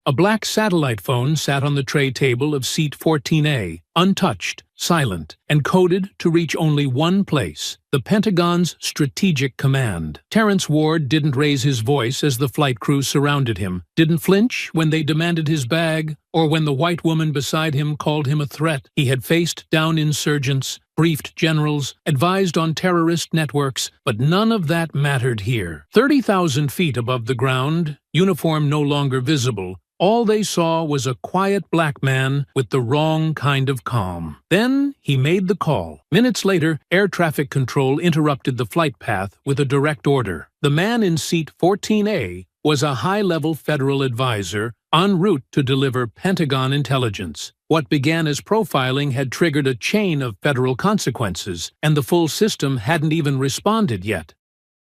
A black satellite phone sat on the tray table of seat 14A, untouched, silent, and coded to reach only one place: the Pentagon's Strategic Command. Terrence Ward didn't raise his voice as the flight crew surrounded him, didn't flinch when they demanded his bag, or when the white woman beside him called him a threat. He had faced down insurgents, briefed generals, advised on terrorist networks, but none of that mattered here. 30,000 feet above the ground, uniform no longer visible, all they saw was a quiet black man with the wrong kind of calm. Then he made the call. Minutes later, air traffic control interrupted the flight path with a direct order. The man in seat 14A was a high-level federal advisor en route to deliver Pentagon intelligence. What began as profiling had triggered a chain of federal consequences, and the full system hadn't even responded yet.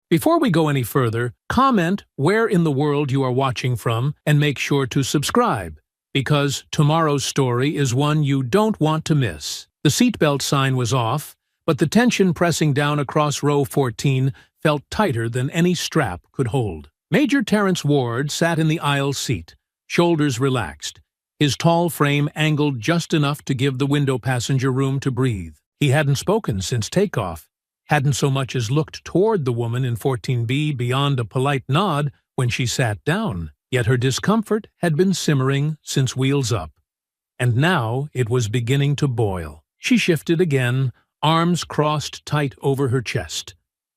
Before we go any further, comment where in the world you are watching from and make sure to subscribe, because tomorrow's story is one you don't want to miss. The seatbelt sign was off, but the tension pressing down across row 14 felt tighter than any strap could hold. Major Terrence Ward sat in the aisle seat, shoulders relaxed, his tall frame angled just enough to give the window passenger room to breathe. He hadn't spoken since takeoff, hadn't so much as looked toward the woman in 14B beyond a polite nod when she sat down, yet her discomfort had been simmering since wheels up. And now it was beginning to boil. She shifted again, arms crossed tight over her chest,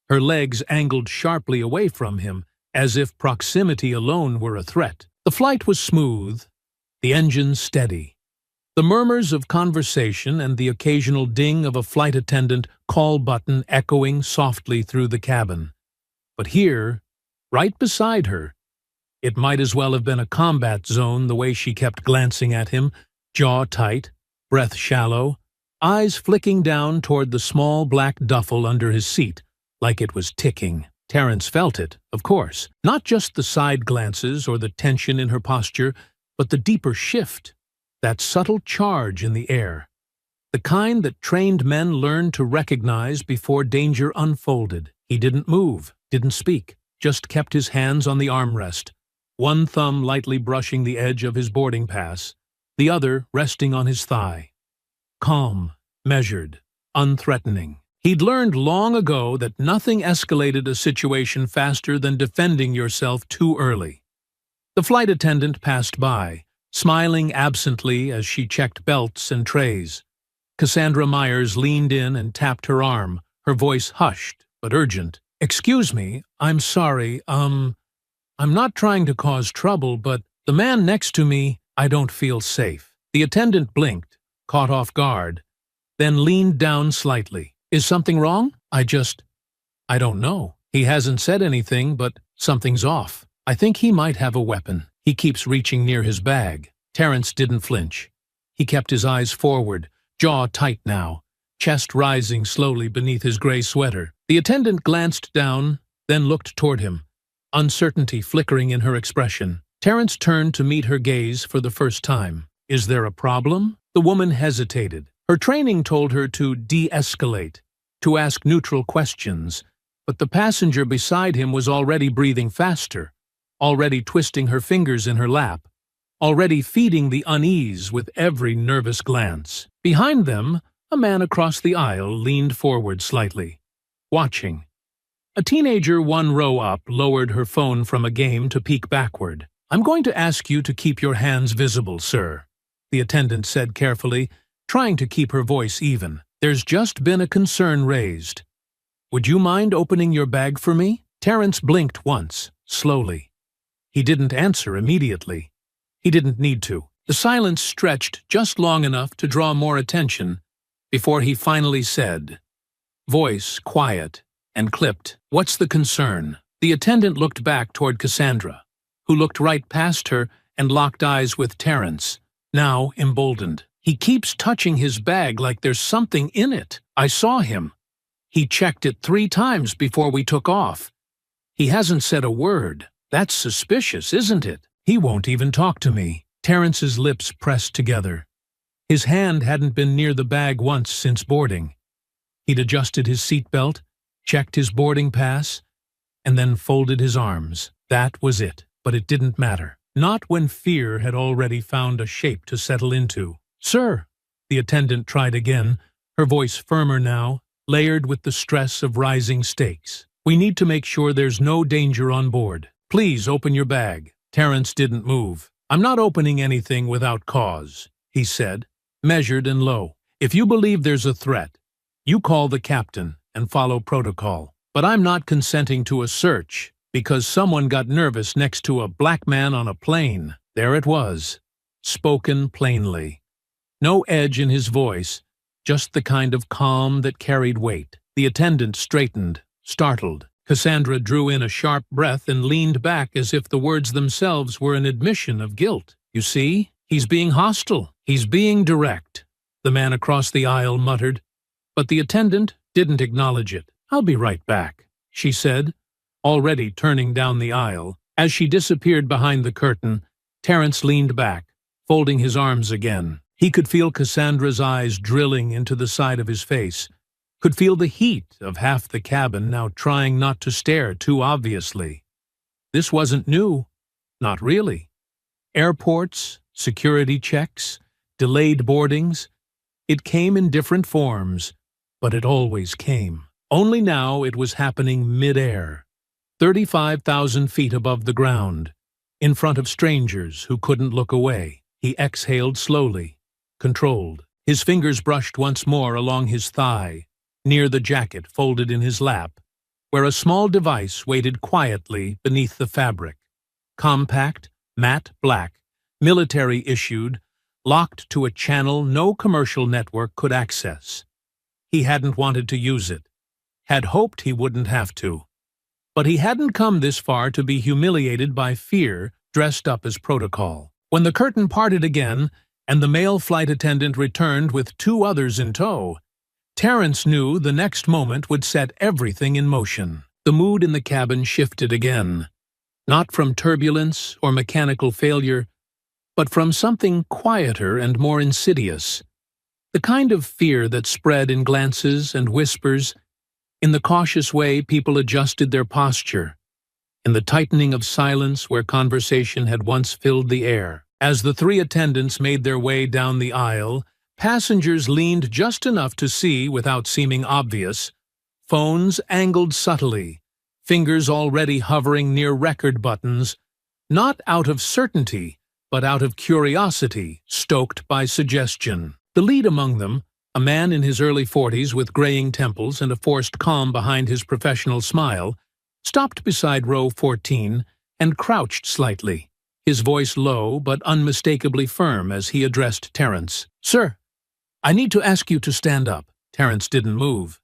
her legs angled sharply away from him, as if proximity alone were a threat. The flight was smooth, the engine steady. The murmurs of conversation and the occasional ding of a flight attendant call button echoing softly through the cabin. But here, right beside her, it might as well have been a combat zone the way she kept glancing at him, jaw tight, breath shallow, eyes flicking down toward the small black duffel under his seat, like it was ticking. Terrence felt it, of course, not just the side glances or the tension in her posture, but the deeper shift, that subtle charge in the air, the kind that trained men learned to recognize before danger unfolded. He didn't move, didn't speak, just kept his hands on the armrest, one thumb lightly brushing the edge of his boarding pass, the other resting on his thigh. Calm, measured, unthreatening. He'd learned long ago that nothing escalated a situation faster than defending yourself too early. The flight attendant passed by, smiling absently as she checked belts and trays. Cassandra Myers leaned in and tapped her arm, her voice hushed but urgent. "Excuse me, I'm sorry, I'm not trying to cause trouble, but the man next to me, I don't feel safe." The attendant blinked, caught off guard, then leaned down slightly. "Is something wrong? I don't know. He hasn't said anything, but something's off. I think he might have a weapon. He keeps reaching near his bag." Terrence didn't flinch. He kept his eyes forward, jaw tight now, chest rising slowly beneath his gray sweater. The attendant glanced down, then looked toward him, uncertainty flickering in her expression. Terrence turned to meet her gaze for the first time. "Is there a problem?" The woman hesitated. Her training told her to de-escalate, to ask neutral questions, but the passenger beside him was already breathing faster, already twisting her fingers in her lap, already feeding the unease with every nervous glance. Behind them, a man across the aisle leaned forward slightly, watching. A teenager one row up lowered her phone from a game to peek backward. "I'm going to ask you to keep your hands visible, sir," the attendant said carefully, trying to keep her voice even. "There's just been a concern raised. Would you mind opening your bag for me?" Terrence blinked once, slowly. He didn't answer immediately. He didn't need to. The silence stretched just long enough to draw more attention before he finally said, voice quiet and clipped, "What's the concern?" The attendant looked back toward Cassandra, who looked right past her and locked eyes with Terrence, now emboldened. "He keeps touching his bag like there's something in it. I saw him. He checked it 3 times before we took off. He hasn't said a word. That's suspicious, isn't it? He won't even talk to me." Terrence's lips pressed together. His hand hadn't been near the bag once since boarding. He'd adjusted his seatbelt, checked his boarding pass, and then folded his arms. That was it, but it didn't matter. Not when fear had already found a shape to settle into. "Sir," the attendant tried again, her voice firmer now, layered with the stress of rising stakes. "We need to make sure there's no danger on board. Please open your bag." Terrence didn't move. "I'm not opening anything without cause," he said, measured and low. "If you believe there's a threat, you call the captain and follow protocol. But I'm not consenting to a search because someone got nervous next to a black man on a plane." There it was, spoken plainly. No edge in his voice, just the kind of calm that carried weight. The attendant straightened, startled. Cassandra drew in a sharp breath and leaned back as if the words themselves were an admission of guilt. "You see, he's being hostile. He's being direct," the man across the aisle muttered. But the attendant didn't acknowledge it. "I'll be right back," she said, already turning down the aisle. As she disappeared behind the curtain, Terrence leaned back, folding his arms again. He could feel Cassandra's eyes drilling into the side of his face, could feel the heat of half the cabin now trying not to stare too obviously. This wasn't new. Not really. Airports, security checks, delayed boardings. It came in different forms, but it always came. Only now it was happening mid-air, 35,000 feet above the ground, in front of strangers who couldn't look away. He exhaled slowly, controlled. His fingers brushed once more along his thigh, near the jacket folded in his lap, where a small device waited quietly beneath the fabric. Compact, matte black, military-issued, locked to a channel no commercial network could access. He hadn't wanted to use it, had hoped he wouldn't have to. But he hadn't come this far to be humiliated by fear dressed up as protocol. When the curtain parted again, and the male flight attendant returned with 2 others in tow, Terrence knew the next moment would set everything in motion. The mood in the cabin shifted again, not from turbulence or mechanical failure, but from something quieter and more insidious. The kind of fear that spread in glances and whispers, in the cautious way people adjusted their posture, in the tightening of silence where conversation had once filled the air. As the 3 attendants made their way down the aisle, passengers leaned just enough to see without seeming obvious, phones angled subtly, fingers already hovering near record buttons, not out of certainty, but out of curiosity, stoked by suggestion. The lead among them, a man in his early 40s with graying temples and a forced calm behind his professional smile, stopped beside row 14 and crouched slightly, his voice low but unmistakably firm as he addressed Terrence. "Sir, I need to ask you to stand up." Terrence didn't move.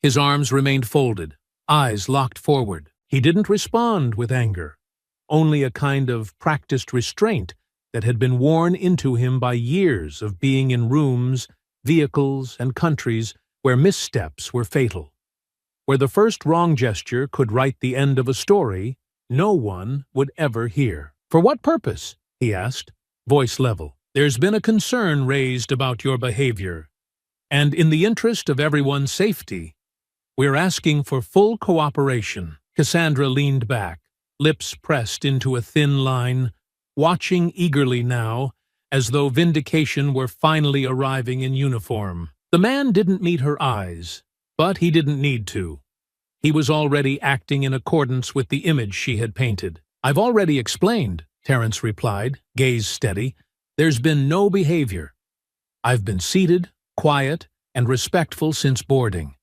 His arms remained folded, eyes locked forward. He didn't respond with anger, only a kind of practiced restraint that had been worn into him by years of being in rooms, vehicles, and countries where missteps were fatal. Where the first wrong gesture could write the end of a story no one would ever hear. "For what purpose?" he asked, voice level. "There's been a concern raised about your behavior, and in the interest of everyone's safety, we're asking for full cooperation." Cassandra leaned back, lips pressed into a thin line, watching eagerly now, as though vindication were finally arriving in uniform. The man didn't meet her eyes, but he didn't need to. He was already acting in accordance with the image she had painted. "I've already explained," Terrence replied, gaze steady. "There's been no behavior. I've been seated, quiet, and respectful since boarding.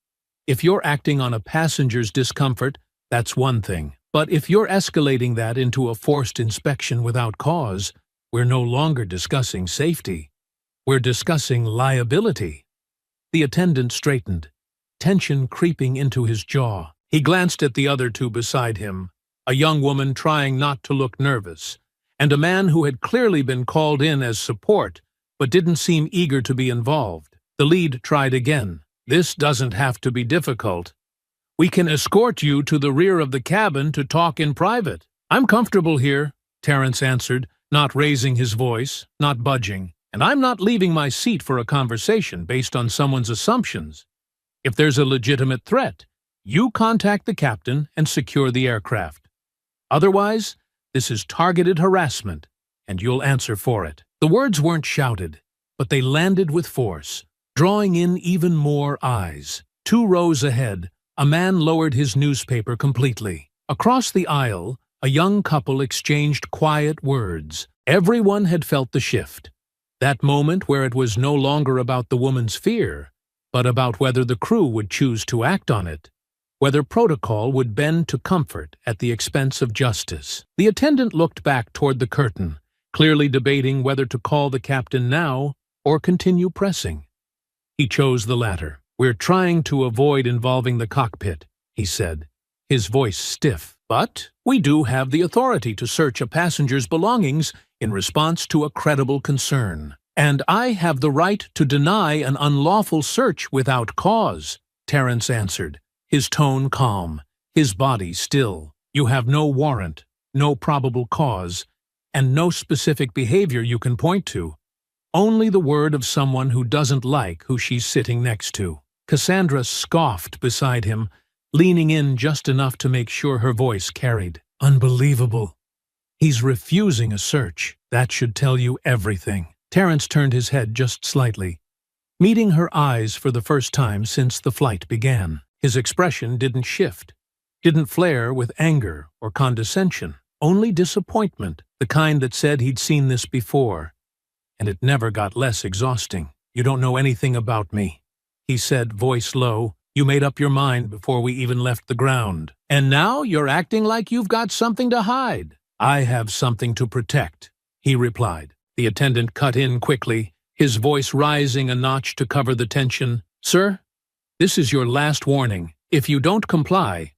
If you're acting on a passenger's discomfort, that's one thing. But if you're escalating that into a forced inspection without cause, we're no longer discussing safety. We're discussing liability." The attendant straightened, tension creeping into his jaw. He glanced at the other 2 beside him, a young woman trying not to look nervous, and a man who had clearly been called in as support but didn't seem eager to be involved. The lead tried again. "This doesn't have to be difficult. We can escort you to the rear of the cabin to talk in private." "I'm comfortable here," Terrence answered, not raising his voice, not budging. "And I'm not leaving my seat for a conversation based on someone's assumptions. If there's a legitimate threat, you contact the captain and secure the aircraft. Otherwise, this is targeted harassment, and you'll answer for it." The words weren't shouted, but they landed with force, drawing in even more eyes. 2 rows ahead, a man lowered his newspaper completely. Across the aisle, a young couple exchanged quiet words. Everyone had felt the shift. That moment where it was no longer about the woman's fear, but about whether the crew would choose to act on it, whether protocol would bend to comfort at the expense of justice. The attendant looked back toward the curtain, clearly debating whether to call the captain now or continue pressing. He chose the latter. "We're trying to avoid involving the cockpit," he said, his voice stiff. "But we do have the authority to search a passenger's belongings in response to a credible concern. And I have the right to deny an unlawful search without cause," Terence answered, his tone calm, his body still. "You have no warrant, no probable cause, and no specific behavior you can point to. Only the word of someone who doesn't like who she's sitting next to." Cassandra scoffed beside him, leaning in just enough to make sure her voice carried. "Unbelievable. He's refusing a search. That should tell you everything." Terence turned his head just slightly, meeting her eyes for the first time since the flight began. His expression didn't shift, didn't flare with anger or condescension, only disappointment, the kind that said he'd seen this before, and it never got less exhausting. "You don't know anything about me," he said, voice low. "You made up your mind before we even left the ground. And now you're acting like you've got something to hide." "I have something to protect," he replied. The attendant cut in quickly, his voice rising a notch to cover the tension. "Sir, this is your last warning. If you don't comply,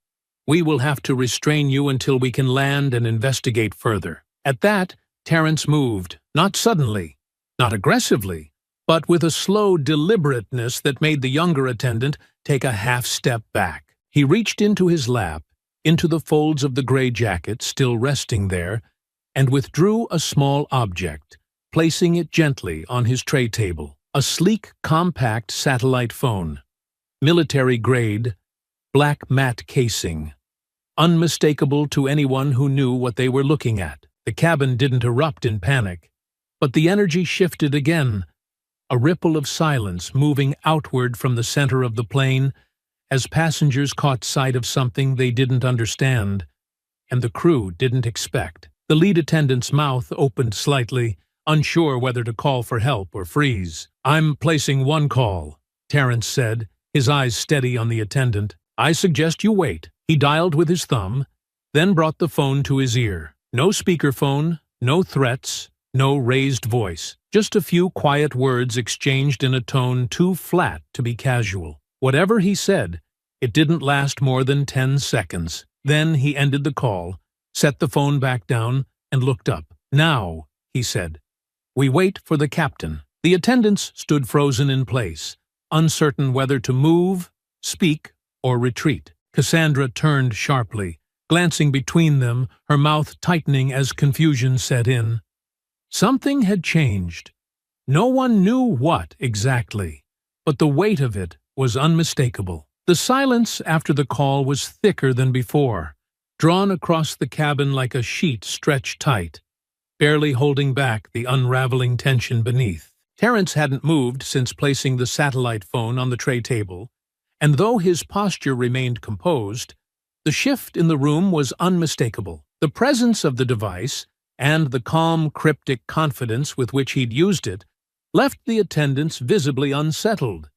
we will have to restrain you until we can land and investigate further." At that, Terence moved, not suddenly, not aggressively, but with a slow deliberateness that made the younger attendant take a half-step back. He reached into his lap, into the folds of the gray jacket still resting there, and withdrew a small object, placing it gently on his tray table. A sleek, compact satellite phone. Military-grade, black matte casing. Unmistakable to anyone who knew what they were looking at. The cabin didn't erupt in panic, but the energy shifted again, a ripple of silence moving outward from the center of the plane as passengers caught sight of something they didn't understand, and the crew didn't expect. The lead attendant's mouth opened slightly, unsure whether to call for help or freeze. "I'm placing one call," Terence said, his eyes steady on the attendant. "I suggest you wait." He dialed with his thumb, then brought the phone to his ear. No speakerphone, no threats, no raised voice. Just a few quiet words exchanged in a tone too flat to be casual. Whatever he said, it didn't last more than 10 seconds. Then he ended the call, set the phone back down, and looked up. "Now," he said, "we wait for the captain." The attendants stood frozen in place, uncertain whether to move, speak, or retreat. Cassandra turned sharply, glancing between them, her mouth tightening as confusion set in. Something had changed. No one knew what exactly, but the weight of it was unmistakable. The silence after the call was thicker than before, drawn across the cabin like a sheet stretched tight, barely holding back the unraveling tension beneath. Terence hadn't moved since placing the satellite phone on the tray table, and though his posture remained composed, the shift in the room was unmistakable. The presence of the device, and the calm, cryptic confidence with which he'd used it, left the attendants visibly unsettled,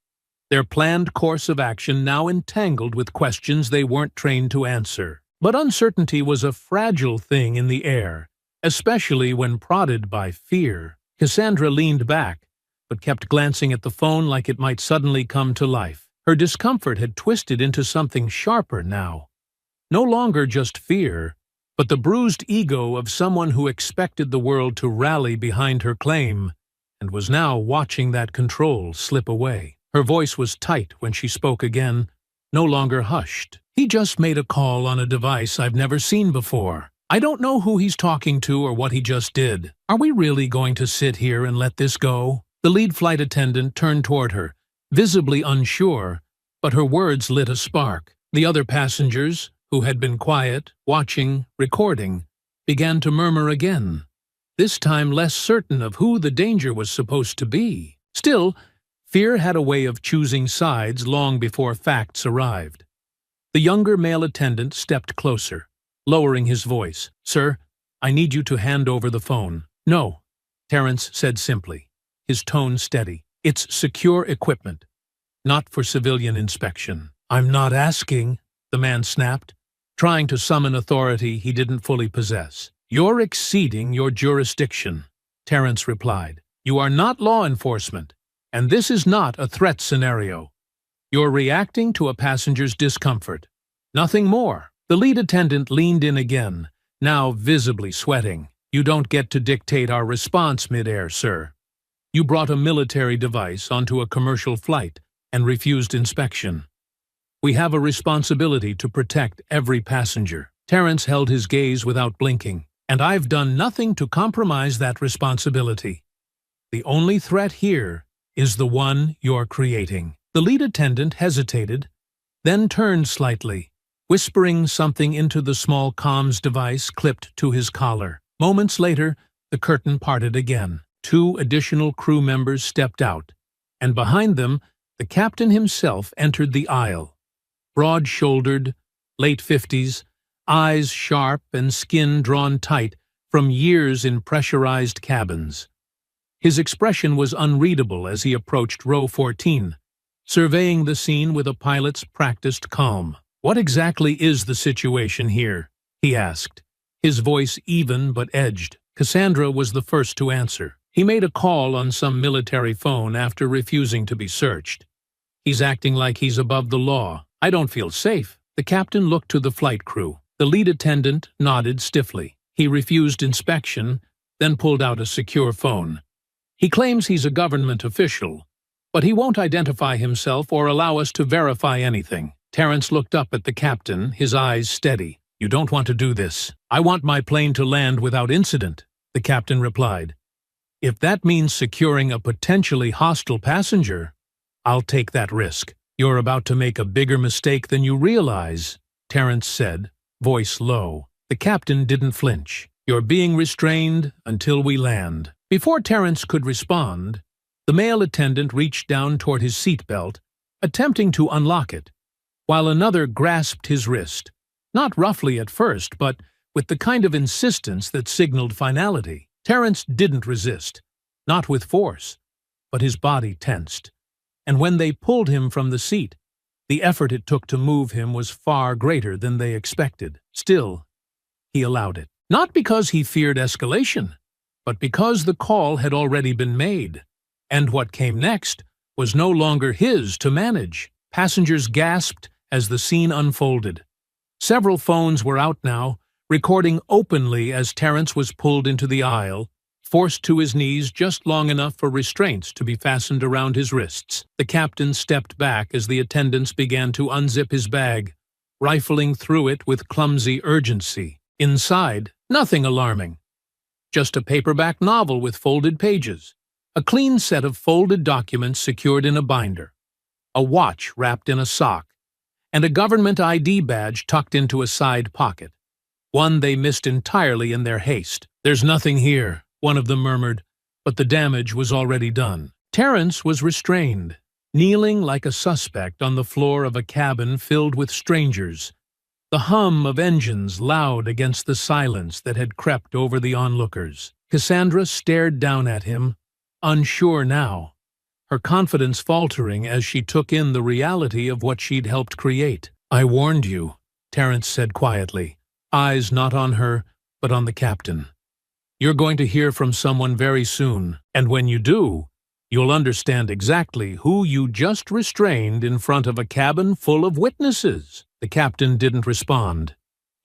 their planned course of action now entangled with questions they weren't trained to answer. But uncertainty was a fragile thing in the air, especially when prodded by fear. Cassandra leaned back, but kept glancing at the phone like it might suddenly come to life. Her discomfort had twisted into something sharper now. No longer just fear, but the bruised ego of someone who expected the world to rally behind her claim, and was now watching that control slip away. Her voice was tight when she spoke again, no longer hushed. "He just made a call on a device I've never seen before. I don't know who he's talking to or what he just did. Are we really going to sit here and let this go?" The lead flight attendant turned toward her, visibly unsure, but her words lit a spark. The other passengers, who had been quiet, watching, recording, began to murmur again. this time less certain of who the danger was supposed to be. Still, fear had a way of choosing sides long before facts arrived. The younger male attendant stepped closer, lowering his voice. "Sir, I need you to hand over the phone." "No," Terrence said simply, his tone steady. "It's secure equipment, not for civilian inspection." "I'm not asking," the man snapped, trying to summon authority he didn't fully possess. "You're exceeding your jurisdiction," Terrence replied. "You are not law enforcement, and this is not a threat scenario. You're reacting to a passenger's discomfort. Nothing more." The lead attendant leaned in again, now visibly sweating. "You don't get to dictate our response midair, sir. You brought a military device onto a commercial flight and refused inspection. We have a responsibility to protect every passenger." Terrence held his gaze without blinking. "And I've done nothing to compromise that responsibility. The only threat here is the one you're creating." The lead attendant hesitated, then turned slightly, whispering something into the small comms device clipped to his collar. Moments later, the curtain parted again. 2 additional crew members stepped out, and behind them, the captain himself entered the aisle. Broad-shouldered, late 50s, eyes sharp and skin drawn tight from years in pressurized cabins. His expression was unreadable as he approached row 14, surveying the scene with a pilot's practiced calm. "What exactly is the situation here?" he asked, his voice even but edged. Cassandra was the first to answer. "He made a call on some military phone after refusing to be searched. He's acting like he's above the law. I don't feel safe." The captain looked to the flight crew. The lead attendant nodded stiffly. "He refused inspection, then pulled out a secure phone. He claims he's a government official, but he won't identify himself or allow us to verify anything." Terrence looked up at the captain, his eyes steady. "You don't want to do this." "I want my plane to land without incident," the captain replied. "If that means securing a potentially hostile passenger, I'll take that risk." "You're about to make a bigger mistake than you realize," Terrence said, voice low. The captain didn't flinch. "You're being restrained until we land." Before Terrence could respond, the male attendant reached down toward his seatbelt, attempting to unlock it, while another grasped his wrist, not roughly at first, but with the kind of insistence that signaled finality. Terrence didn't resist, not with force, but his body tensed, and when they pulled him from the seat, the effort it took to move him was far greater than they expected. Still, he allowed it. Not because he feared escalation, but because the call had already been made, and what came next was no longer his to manage. Passengers gasped as the scene unfolded. Several phones were out now, recording openly as Terrence was pulled into the aisle, forced to his knees just long enough for restraints to be fastened around his wrists. The captain stepped back as the attendants began to unzip his bag, rifling through it with clumsy urgency. Inside, nothing alarming. Just a paperback novel with folded pages, a clean set of folded documents secured in a binder, a watch wrapped in a sock, and a government ID badge tucked into a side pocket, one they missed entirely in their haste. "There's nothing here," one of them murmured, but the damage was already done. Terrence was restrained, kneeling like a suspect on the floor of a cabin filled with strangers, the hum of engines loud against the silence that had crept over the onlookers. Cassandra stared down at him, unsure now, her confidence faltering as she took in the reality of what she'd helped create. "I warned you," Terrence said quietly, eyes not on her, but on the captain. "You're going to hear from someone very soon, and when you do, you'll understand exactly who you just restrained in front of a cabin full of witnesses." The captain didn't respond.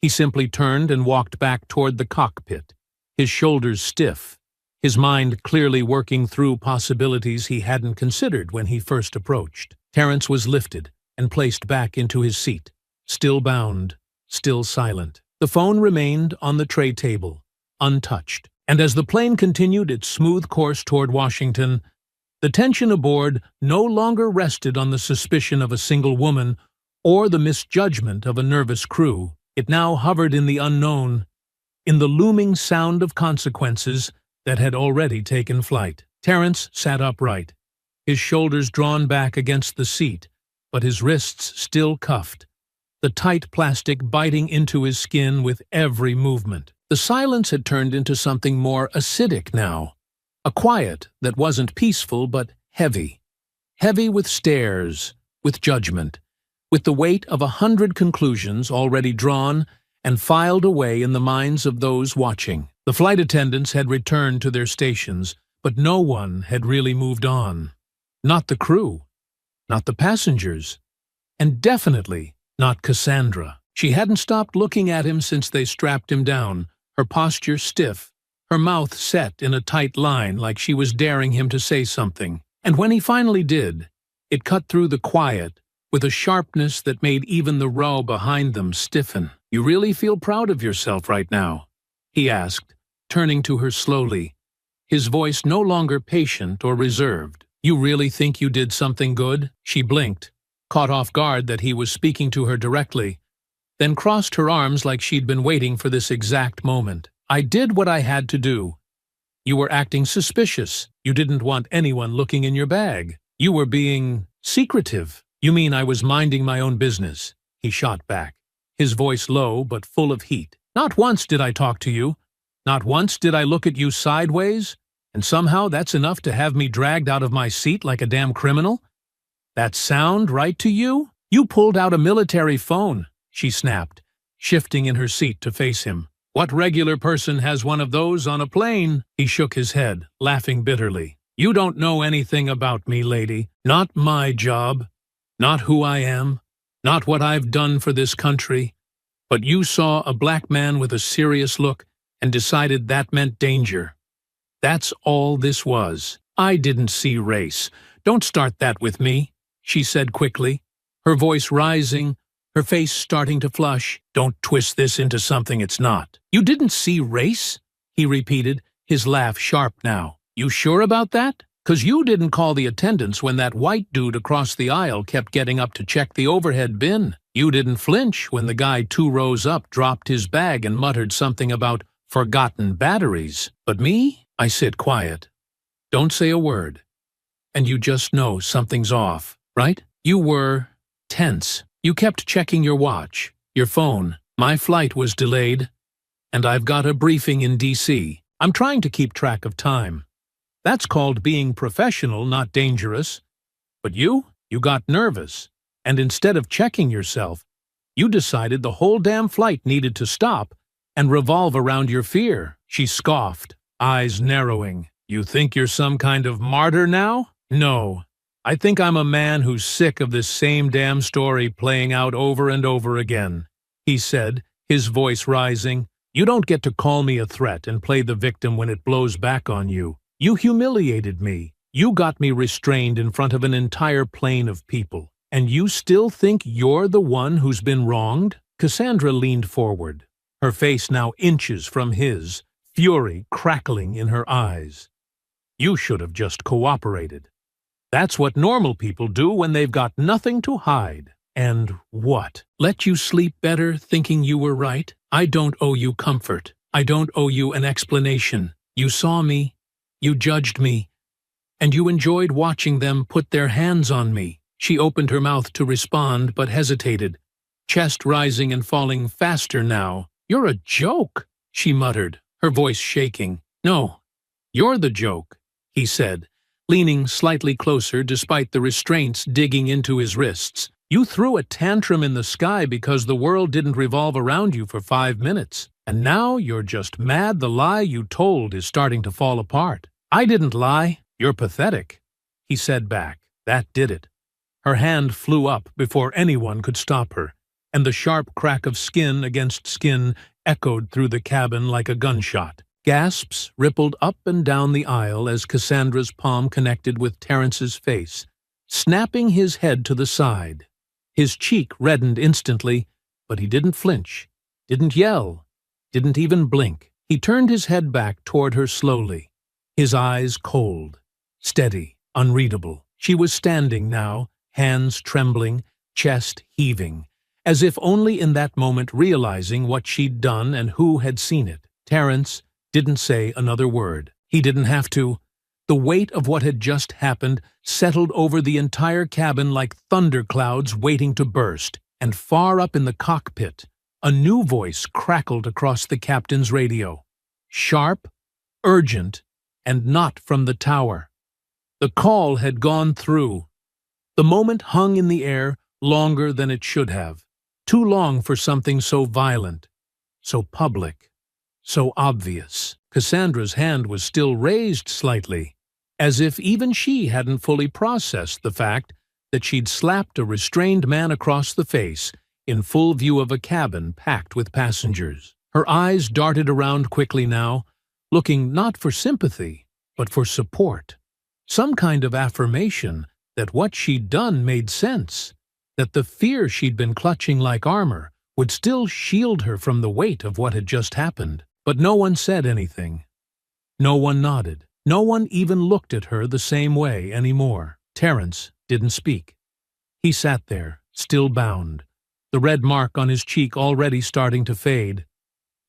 He simply turned and walked back toward the cockpit, his shoulders stiff, his mind clearly working through possibilities he hadn't considered when he first approached. Terrence was lifted and placed back into his seat, still bound, still silent. The phone remained on the tray table, untouched, and as the plane continued its smooth course toward Washington, the tension aboard no longer rested on the suspicion of a single woman or the misjudgment of a nervous crew. It now hovered in the unknown, in the looming sound of consequences that had already taken flight. Terence sat upright, his shoulders drawn back against the seat, but his wrists still cuffed, the tight plastic biting into his skin with every movement. The silence had turned into something more acidic now, a quiet that wasn't peaceful but heavy. Heavy with stares, with judgment, with the weight of 100 conclusions already drawn and filed away in the minds of those watching. The flight attendants had returned to their stations, but no one had really moved on. Not the crew, not the passengers, and definitely not Cassandra. She hadn't stopped looking at him since they strapped him down, her posture stiff, her mouth set in a tight line like she was daring him to say something. And when he finally did, it cut through the quiet with a sharpness that made even the row behind them stiffen. "You really feel proud of yourself right now?" he asked, turning to her slowly, his voice no longer patient or reserved. "You really think you did something good?" She blinked, caught off guard that he was speaking to her directly, then crossed her arms like she'd been waiting for this exact moment. "I did what I had to do. You were acting suspicious. You didn't want anyone looking in your bag. You were being secretive." "You mean I was minding my own business?" he shot back, his voice low but full of heat. "Not once did I talk to you. Not once did I look at you sideways, and somehow that's enough to have me dragged out of my seat like a damn criminal? That sound right to you? You pulled out a military phone," she snapped, shifting in her seat to face him. "What regular person has one of those on a plane?" He shook his head, laughing bitterly. "You don't know anything about me, lady. Not my job, not who I am, not what I've done for this country. But you saw a black man with a serious look and decided that meant danger. That's all this was. I didn't see race. Don't start that with me," she said quickly, her voice rising, her face starting to flush. "Don't twist this into something it's not." "You didn't see race?" he repeated, his laugh sharp now. "You sure about that? 'Cause you didn't call the attendants when that white dude across the aisle kept getting up to check the overhead bin. You didn't flinch when the guy 2 rows up dropped his bag and muttered something about forgotten batteries. But me? I sit quiet. Don't say a word. And you just know something's off, right? You were tense. You kept checking your watch, your phone. My flight was delayed, and I've got a briefing in D.C. I'm trying to keep track of time. That's called being professional, not dangerous. But you got nervous, and instead of checking yourself, you decided the whole damn flight needed to stop and revolve around your fear. She scoffed, eyes narrowing. You think you're some kind of martyr now? No. I think I'm a man who's sick of this same damn story playing out over and over again, he said, his voice rising. You don't get to call me a threat and play the victim when it blows back on you. You humiliated me. You got me restrained in front of an entire plane of people. And you still think you're the one who's been wronged? Cassandra leaned forward, her face now inches from his, fury crackling in her eyes. You should have just cooperated. That's what normal people do when they've got nothing to hide. And what? Let you sleep better thinking you were right? I don't owe you comfort. I don't owe you an explanation. You saw me, you judged me, and you enjoyed watching them put their hands on me. She opened her mouth to respond but hesitated, chest rising and falling faster now. You're a joke, she muttered, her voice shaking. No, you're the joke, he said, leaning slightly closer despite the restraints digging into his wrists. You threw a tantrum in the sky because the world didn't revolve around you for 5 minutes. And now you're just mad the lie you told is starting to fall apart. I didn't lie. You're pathetic, he said back. That did it. Her hand flew up before anyone could stop her, and the sharp crack of skin against skin echoed through the cabin like a gunshot. Gasps rippled up and down the aisle as Cassandra's palm connected with Terrence's face, snapping his head to the side. His cheek reddened instantly, but he didn't flinch, didn't yell, didn't even blink. He turned his head back toward her slowly, his eyes cold, steady, unreadable. She was standing now, hands trembling, chest heaving, as if only in that moment realizing what she'd done and who had seen it. Terrence didn't say another word. He didn't have to. The weight of what had just happened settled over the entire cabin like thunderclouds waiting to burst, and far up in the cockpit, a new voice crackled across the captain's radio. Sharp, urgent, and not from the tower. The call had gone through. The moment hung in the air longer than it should have. Too long for something so violent, so public, so obvious. Cassandra's hand was still raised slightly, as if even she hadn't fully processed the fact that she'd slapped a restrained man across the face in full view of a cabin packed with passengers. Her eyes darted around quickly now, looking not for sympathy, but for support. Some kind of affirmation that what she'd done made sense, that the fear she'd been clutching like armor would still shield her from the weight of what had just happened. But no one said anything. No one nodded. No one even looked at her the same way anymore. Terence didn't speak. He sat there, still bound, the red mark on his cheek already starting to fade.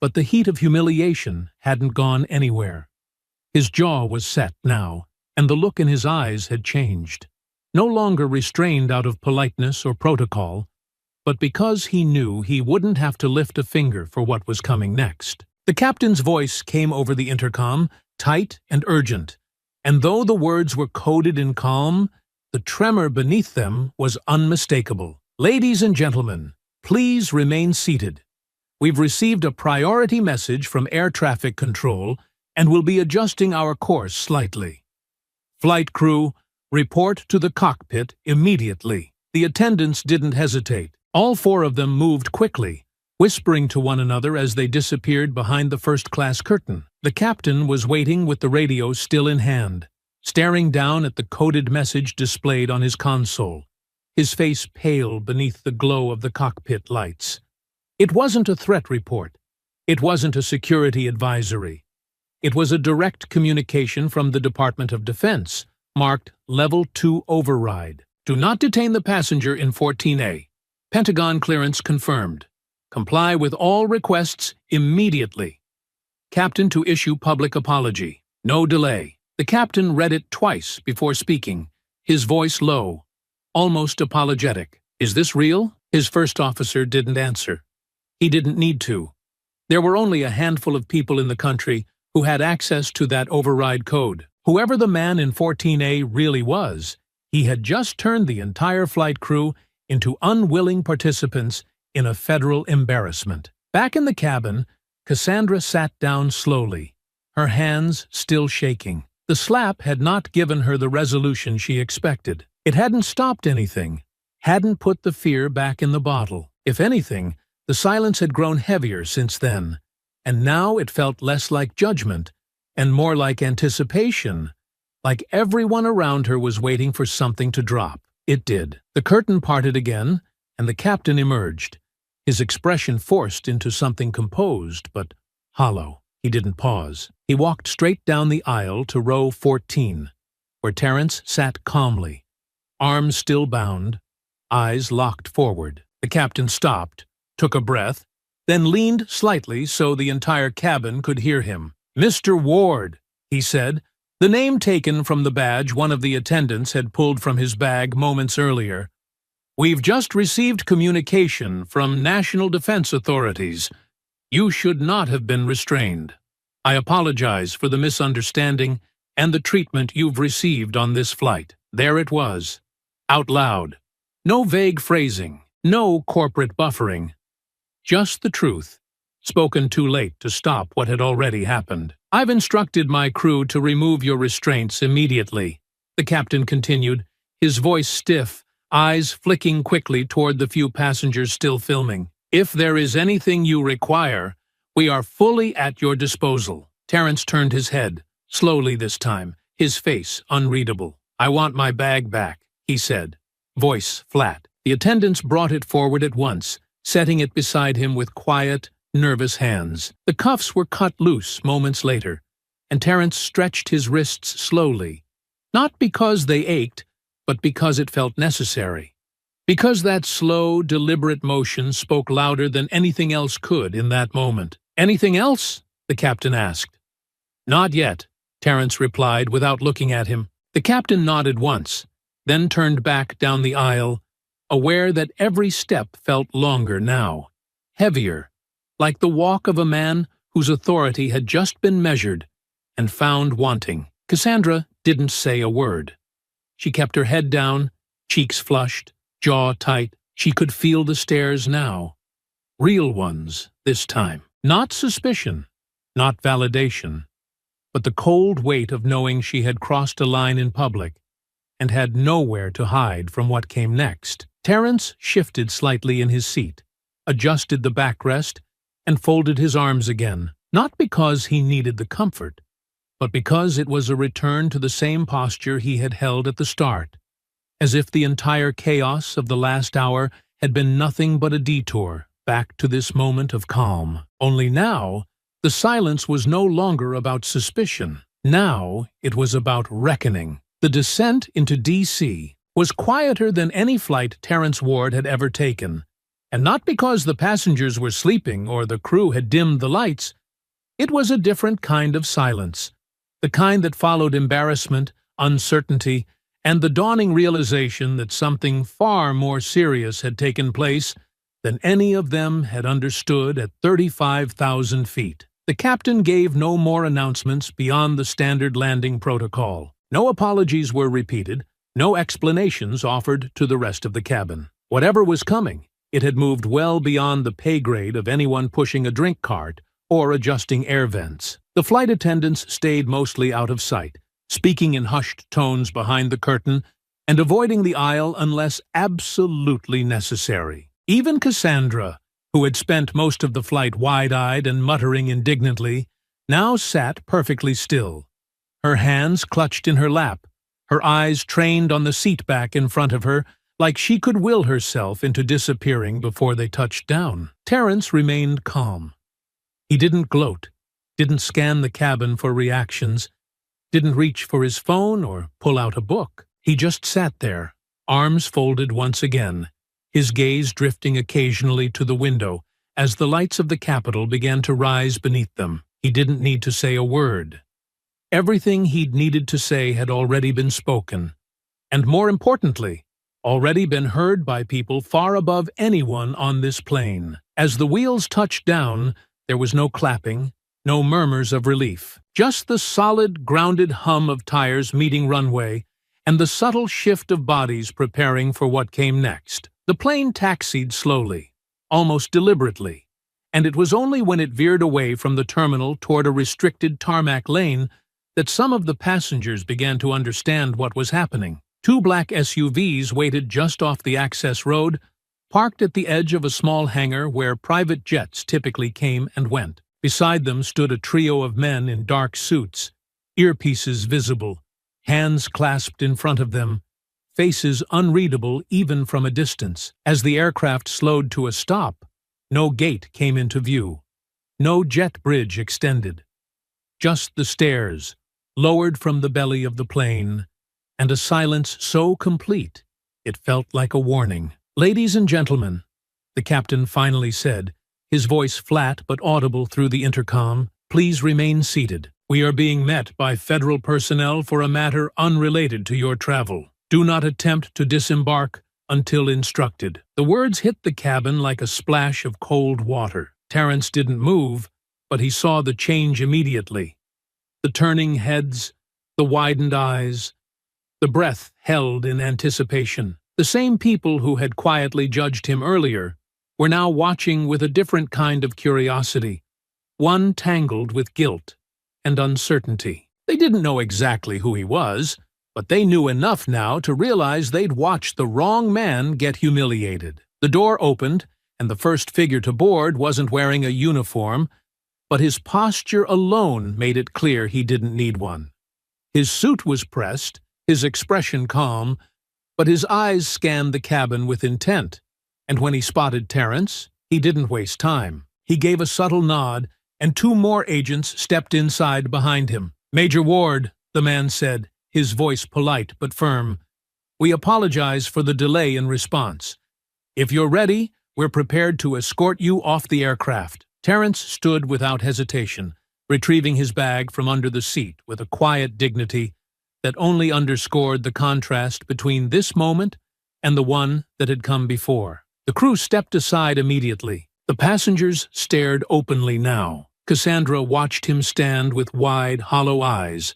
But the heat of humiliation hadn't gone anywhere. His jaw was set now, and the look in his eyes had changed. No longer restrained out of politeness or protocol, but because he knew he wouldn't have to lift a finger for what was coming next. The captain's voice came over the intercom, tight and urgent, and though the words were coded in calm, the tremor beneath them was unmistakable. Ladies and gentlemen, please remain seated. We've received a priority message from air traffic control and will be adjusting our course slightly. Flight crew, report to the cockpit immediately. The attendants didn't hesitate. All four of them moved quickly, whispering to one another as they disappeared behind the first-class curtain. The captain was waiting with the radio still in hand, staring down at the coded message displayed on his console, his face pale beneath the glow of the cockpit lights. It wasn't a threat report. It wasn't a security advisory. It was a direct communication from the Department of Defense, marked Level 2 Override. Do not detain the passenger in 14A. Pentagon clearance confirmed. Comply with all requests immediately. Captain to issue public apology. No delay. The captain read it twice before speaking, his voice low, almost apologetic. Is this real? His first officer didn't answer. He didn't need to. There were only a handful of people in the country who had access to that override code. Whoever the man in 14A really was, he had just turned the entire flight crew into unwilling participants in a federal embarrassment. Back in the cabin, Cassandra sat down slowly, her hands still shaking. The slap had not given her the resolution she expected. It hadn't stopped anything, hadn't put the fear back in the bottle. If anything, the silence had grown heavier since then, and now it felt less like judgment and more like anticipation, like everyone around her was waiting for something to drop. It did. The curtain parted again, and the captain emerged, his expression forced into something composed but hollow. He didn't pause. He walked straight down the aisle to row 14, where Terence sat calmly, arms still bound, eyes locked forward. The captain stopped, took a breath, then leaned slightly so the entire cabin could hear him. "Mr. Ward," he said, the name taken from the badge one of the attendants had pulled from his bag moments earlier. "We've just received communication from national defense authorities. You should not have been restrained. I apologize for the misunderstanding and the treatment you've received on this flight." There it was, out loud. No vague phrasing, no corporate buffering. Just the truth, spoken too late to stop what had already happened. "I've instructed my crew to remove your restraints immediately," the captain continued, his voice stiff, eyes flicking quickly toward the few passengers still filming. "If there is anything you require, we are fully at your disposal." Terence turned his head, slowly this time, his face unreadable. "I want my bag back," he said, voice flat. The attendants brought it forward at once, setting it beside him with quiet, nervous hands. The cuffs were cut loose moments later, and Terence stretched his wrists slowly, not because they ached, but because it felt necessary. Because that slow, deliberate motion spoke louder than anything else could in that moment. "Anything else?" the captain asked. "Not yet," Terence replied without looking at him. The captain nodded once, then turned back down the aisle, aware that every step felt longer now, heavier, like the walk of a man whose authority had just been measured and found wanting. Cassandra didn't say a word. She kept her head down, cheeks flushed, jaw tight. She could feel the stares now. Real ones, this time. Not suspicion, not validation, but the cold weight of knowing she had crossed a line in public and had nowhere to hide from what came next. Terence shifted slightly in his seat, adjusted the backrest, and folded his arms again, not because he needed the comfort, but because it was a return to the same posture he had held at the start, as if the entire chaos of the last hour had been nothing but a detour back to this moment of calm. Only now, the silence was no longer about suspicion. Now it was about reckoning. The descent into D.C. was quieter than any flight Terence Ward had ever taken, and not because the passengers were sleeping or the crew had dimmed the lights. It was a different kind of silence, the kind that followed embarrassment, uncertainty, and the dawning realization that something far more serious had taken place than any of them had understood at 35,000 feet. The captain gave no more announcements beyond the standard landing protocol. No apologies were repeated, no explanations offered to the rest of the cabin. Whatever was coming, it had moved well beyond the pay grade of anyone pushing a drink cart or adjusting air vents. The flight attendants stayed mostly out of sight, speaking in hushed tones behind the curtain and avoiding the aisle unless absolutely necessary. Even Cassandra, who had spent most of the flight wide-eyed and muttering indignantly, now sat perfectly still, her hands clutched in her lap, her eyes trained on the seat back in front of her, like she could will herself into disappearing before they touched down. Terence remained calm. He didn't gloat, didn't scan the cabin for reactions, didn't reach for his phone or pull out a book. He just sat there, arms folded once again, his gaze drifting occasionally to the window as the lights of the Capitol began to rise beneath them. He didn't need to say a word. Everything he'd needed to say had already been spoken, and more importantly, already been heard by people far above anyone on this plane. As the wheels touched down, there was no clapping, no murmurs of relief, just the solid, grounded hum of tires meeting runway and the subtle shift of bodies preparing for what came next. The plane taxied slowly, almost deliberately, and it was only when it veered away from the terminal toward a restricted tarmac lane that some of the passengers began to understand what was happening. Two black SUVs waited just off the access road, parked at the edge of a small hangar where private jets typically came and went. Beside them stood a trio of men in dark suits, earpieces visible, hands clasped in front of them, faces unreadable even from a distance. As the aircraft slowed to a stop, no gate came into view, no jet bridge extended. Just the stairs, lowered from the belly of the plane, and a silence so complete it felt like a warning. "Ladies and gentlemen," the captain finally said, his voice flat but audible through the intercom, "please remain seated. We are being met by federal personnel for a matter unrelated to your travel. Do not attempt to disembark until instructed." The words hit the cabin like a splash of cold water. Terence didn't move, but he saw the change immediately. The turning heads, the widened eyes, the breath held in anticipation. The same people who had quietly judged him earlier were now watching with a different kind of curiosity, one tangled with guilt and uncertainty. They didn't know exactly who he was, but they knew enough now to realize they'd watched the wrong man get humiliated. The door opened, and the first figure to board wasn't wearing a uniform, but his posture alone made it clear he didn't need one. His suit was pressed, his expression calm, but his eyes scanned the cabin with intent, and when he spotted Terence, he didn't waste time. He gave a subtle nod, and two more agents stepped inside behind him. "Major Ward," the man said, his voice polite but firm, "we apologize for the delay in response. If you're ready, we're prepared to escort you off the aircraft." Terence stood without hesitation, retrieving his bag from under the seat with a quiet dignity that only underscored the contrast between this moment and the one that had come before. The crew stepped aside immediately. The passengers stared openly now. Cassandra watched him stand with wide, hollow eyes,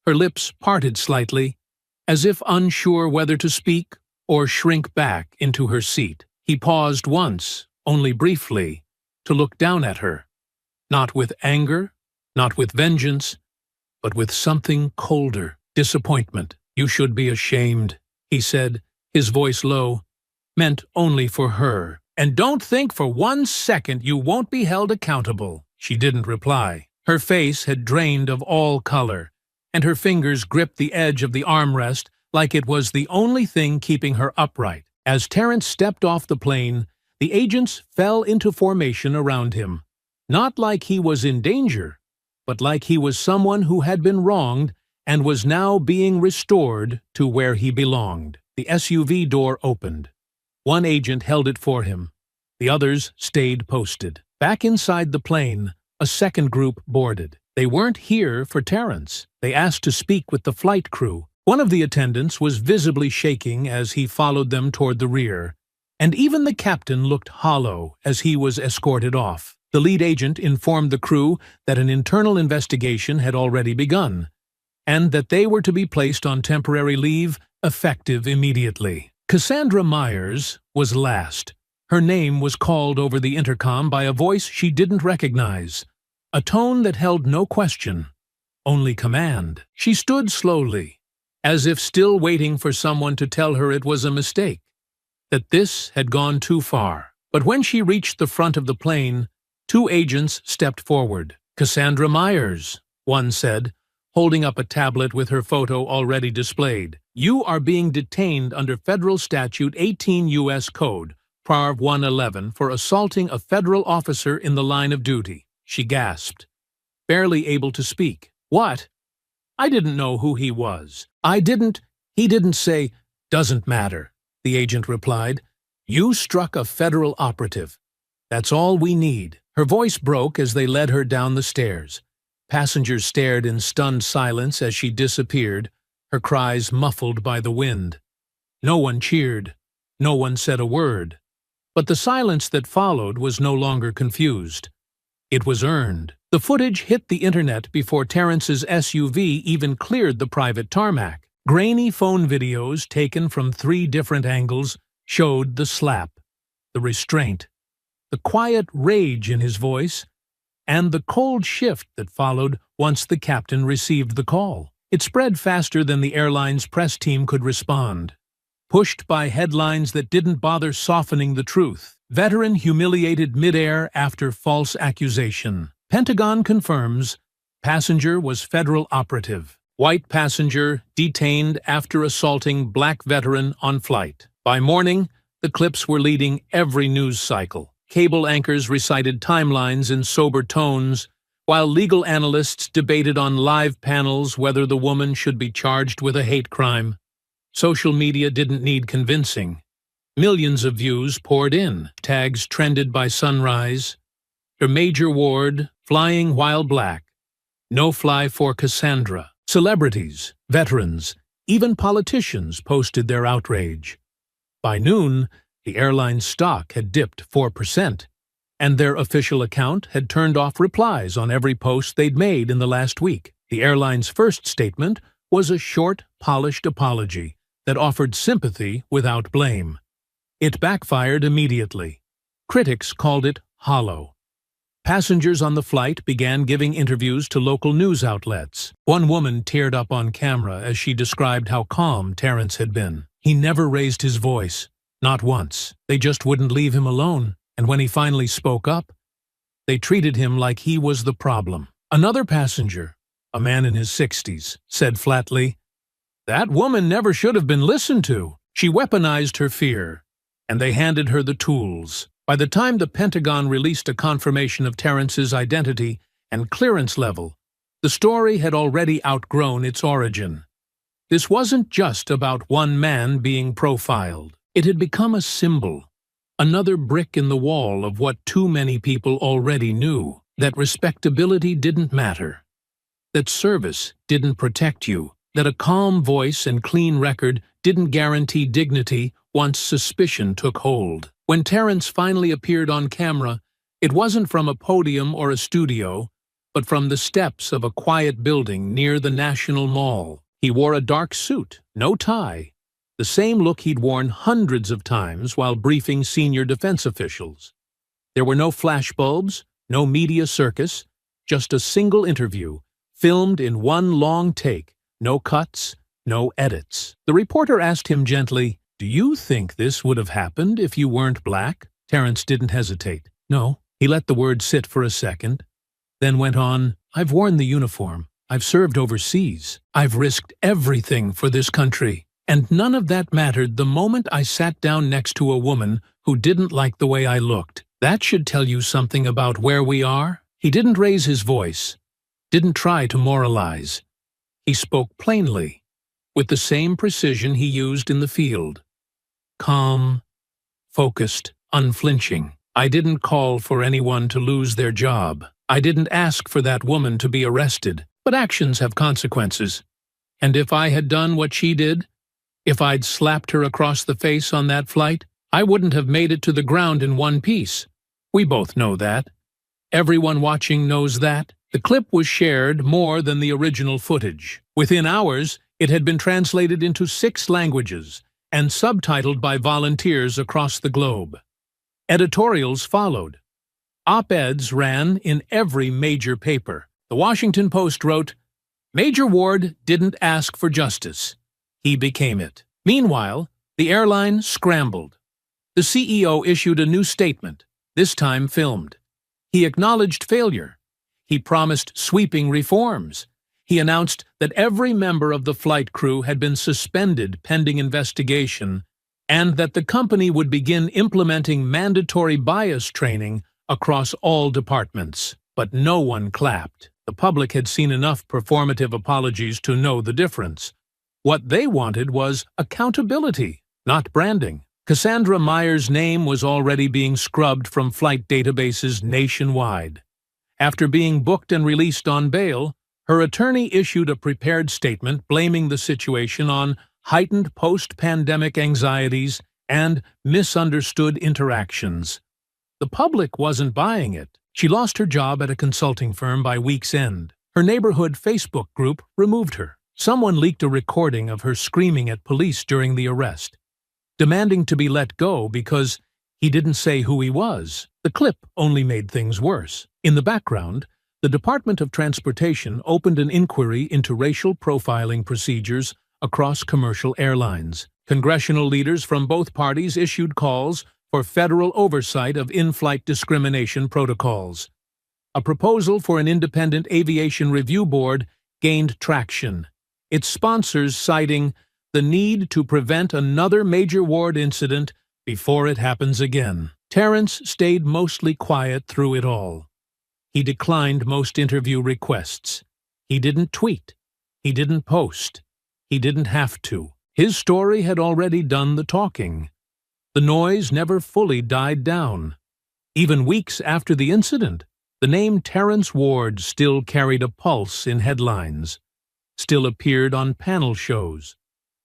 her lips parted slightly, as if unsure whether to speak or shrink back into her seat. He paused once, only briefly, to look down at her, not with anger, not with vengeance, but with something colder, disappointment. "You should be ashamed," he said, his voice low, meant only for her. "And don't think for 1 second you won't be held accountable." She didn't reply. Her face had drained of all color, and her fingers gripped the edge of the armrest like it was the only thing keeping her upright. As Terrence stepped off the plane, the agents fell into formation around him. Not like he was in danger, but like he was someone who had been wronged and was now being restored to where he belonged. The SUV door opened. One agent held it for him. The others stayed posted. Back inside the plane, a second group boarded. They weren't here for Terrence. They asked to speak with the flight crew. One of the attendants was visibly shaking as he followed them toward the rear, and even the captain looked hollow as he was escorted off. The lead agent informed the crew that an internal investigation had already begun, and that they were to be placed on temporary leave, effective immediately. Cassandra Myers was last. Her name was called over the intercom by a voice she didn't recognize, a tone that held no question, only command. She stood slowly, as if still waiting for someone to tell her it was a mistake, that this had gone too far. But when she reached the front of the plane, 2 agents stepped forward. "Cassandra Myers," one said, holding up a tablet with her photo already displayed. "You are being detained under Federal Statute 18 U.S. Code, Parv 111, for assaulting a federal officer in the line of duty." She gasped, barely able to speak. "What? I didn't know who he was. He didn't say." "Doesn't matter," the agent replied. "You struck a federal operative. That's all we need." Her voice broke as they led her down the stairs. Passengers stared in stunned silence as she disappeared, her cries muffled by the wind. No one cheered. No one said a word. But the silence that followed was no longer confused. It was earned. The footage hit the internet before Terrence's SUV even cleared the private tarmac. Grainy phone videos taken from 3 different angles showed the slap, the restraint, the quiet rage in his voice, and the cold shift that followed once the captain received the call. It spread faster than the airline's press team could respond. Pushed by headlines that didn't bother softening the truth. Veteran humiliated midair after false accusation. Pentagon confirms passenger was federal operative. White passenger detained after assaulting black veteran on flight. By morning, the clips were leading every news cycle. Cable anchors recited timelines in sober tones, while legal analysts debated on live panels whether the woman should be charged with a hate crime. Social media didn't need convincing. Millions of views poured in. Tags trended by sunrise. Her major ward, flying while black. No fly for Cassandra. Celebrities, veterans, even politicians posted their outrage. By noon, the airline's stock had dipped 4%, and their official account had turned off replies on every post they'd made in the last week. The airline's first statement was a short, polished apology that offered sympathy without blame. It backfired immediately. Critics called it hollow. Passengers on the flight began giving interviews to local news outlets. One woman teared up on camera as she described how calm Terrence had been. He never raised his voice. Not once. They just wouldn't leave him alone, and when he finally spoke up, they treated him like he was the problem. Another passenger, a man in his 60s, said flatly, "That woman never should have been listened to. She weaponized her fear, and they handed her the tools." By the time the Pentagon released a confirmation of Terrence's identity and clearance level, the story had already outgrown its origin. This wasn't just about one man being profiled. It had become a symbol, another brick in the wall of what too many people already knew. that respectability didn't matter, that service didn't protect you, that a calm voice and clean record didn't guarantee dignity once suspicion took hold. When Terrence finally appeared on camera, it wasn't from a podium or a studio, but from the steps of a quiet building near the National Mall. He wore a dark suit, no tie, the same look he'd worn hundreds of times while briefing senior defense officials. There were no flashbulbs, no media circus, just a single interview, filmed in one long take, no cuts, no edits. The reporter asked him gently, "Do you think this would have happened if you weren't black?" Terrence didn't hesitate. No. He let the word sit for a second, then went on, "I've worn the uniform. I've served overseas. I've risked everything for this country. And none of that mattered the moment I sat down next to a woman who didn't like the way I looked. That should tell you something about where we are." He didn't raise his voice, didn't try to moralize. He spoke plainly, with the same precision he used in the field. Calm, focused, unflinching. "I didn't call for anyone to lose their job. I didn't ask for that woman to be arrested. But actions have consequences. And if I had done what she did, if I'd slapped her across the face on that flight, I wouldn't have made it to the ground in one piece. We both know that. Everyone watching knows that." The clip was shared more than the original footage. Within hours, it had been translated into 6 languages and subtitled by volunteers across the globe. Editorials followed. Op-eds ran in every major paper. The Washington Post wrote, "Major Ward didn't ask for justice. He became it." Meanwhile, the airline scrambled. The CEO issued a new statement, this time filmed. He acknowledged failure. He promised sweeping reforms. He announced that every member of the flight crew had been suspended pending investigation, and that the company would begin implementing mandatory bias training across all departments. But no one clapped. The public had seen enough performative apologies to know the difference. What they wanted was accountability, not branding. Cassandra Meyer's name was already being scrubbed from flight databases nationwide. After being booked and released on bail, her attorney issued a prepared statement blaming the situation on heightened post-pandemic anxieties and misunderstood interactions. The public wasn't buying it. She lost her job at a consulting firm by week's end. Her neighborhood Facebook group removed her. Someone leaked a recording of her screaming at police during the arrest, demanding to be let go because he didn't say who he was. The clip only made things worse. In the background, the Department of Transportation opened an inquiry into racial profiling procedures across commercial airlines. Congressional leaders from both parties issued calls for federal oversight of in-flight discrimination protocols. A proposal for an independent aviation review board gained traction, its sponsors citing the need to prevent another Major Ward incident before it happens again. Terrence stayed mostly quiet through it all. He declined most interview requests. He didn't tweet. He didn't post. He didn't have to. His story had already done the talking. The noise never fully died down. Even weeks after the incident, the name Terrence Ward still carried a pulse in headlines, still appeared on panel shows,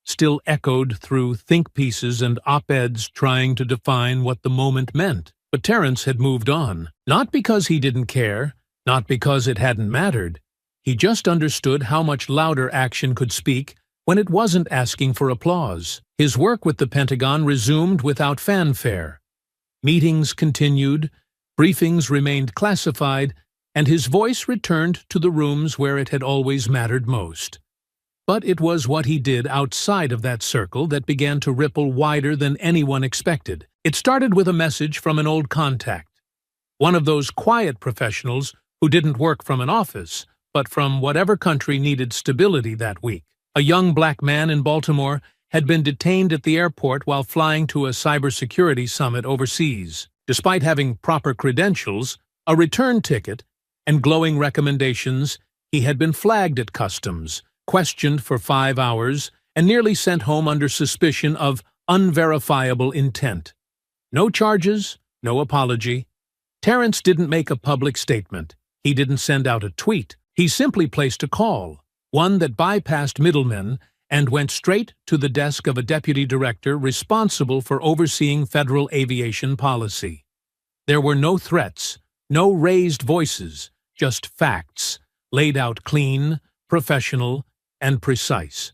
still echoed through think pieces and op-eds trying to define what the moment meant. But Terrence had moved on, not because he didn't care, not because it hadn't mattered. He just understood how much louder action could speak when it wasn't asking for applause. His work with the Pentagon resumed without fanfare. Meetings continued, briefings remained classified, and his voice returned to the rooms where it had always mattered most. But it was what he did outside of that circle that began to ripple wider than anyone expected. It started with a message from an old contact, one of those quiet professionals who didn't work from an office, but from whatever country needed stability that week. A young black man in Baltimore had been detained at the airport while flying to a cybersecurity summit overseas. Despite having proper credentials, a return ticket, and glowing recommendations, he had been flagged at customs, questioned for 5 hours, and nearly sent home under suspicion of unverifiable intent. No charges, no apology. Terrence didn't make a public statement. He didn't send out a tweet. He simply placed a call, one that bypassed middlemen and went straight to the desk of a deputy director responsible for overseeing federal aviation policy. There were no threats, no raised voices, just facts, laid out clean, professional, and precise.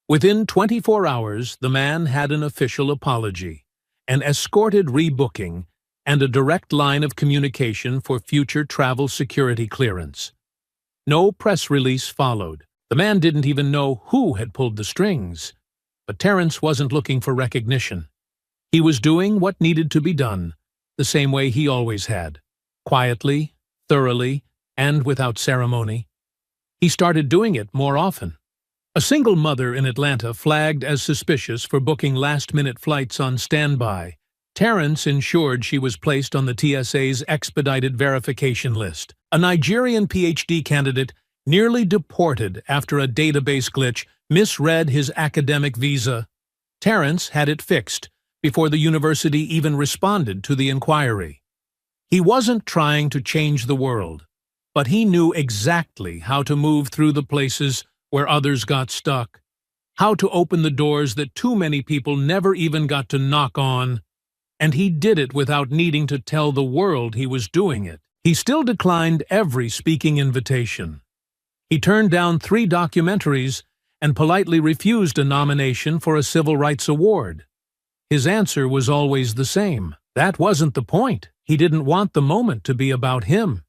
Within 24 hours, the man had an official apology, an escorted rebooking, and a direct line of communication for future travel security clearance. No press release followed. The man didn't even know who had pulled the strings. But Terrence wasn't looking for recognition. He was doing what needed to be done, the same way he always had, quietly, thoroughly, and without ceremony. He started doing it more often. A single mother in Atlanta flagged as suspicious for booking last-minute flights on standby. Terrence ensured she was placed on the TSA's expedited verification list. A Nigerian PhD candidate nearly deported after a database glitch misread his academic visa. Terrence had it fixed before the university even responded to the inquiry. He wasn't trying to change the world, but he knew exactly how to move through the places where others got stuck, how to open the doors that too many people never even got to knock on, and he did it without needing to tell the world he was doing it. He still declined every speaking invitation. He turned down 3 documentaries and politely refused a nomination for a civil rights award. His answer was always the same. That wasn't the point. He didn't want the moment to be about him.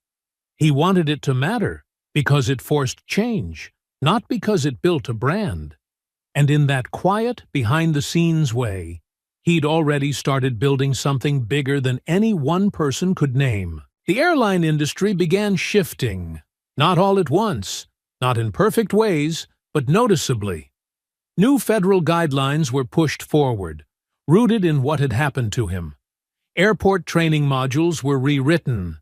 He wanted it to matter because it forced change, not because it built a brand. And in that quiet, behind-the-scenes way, he'd already started building something bigger than any one person could name. The airline industry began shifting, not all at once, not in perfect ways, but noticeably. New federal guidelines were pushed forward, rooted in what had happened to him. Airport training modules were rewritten.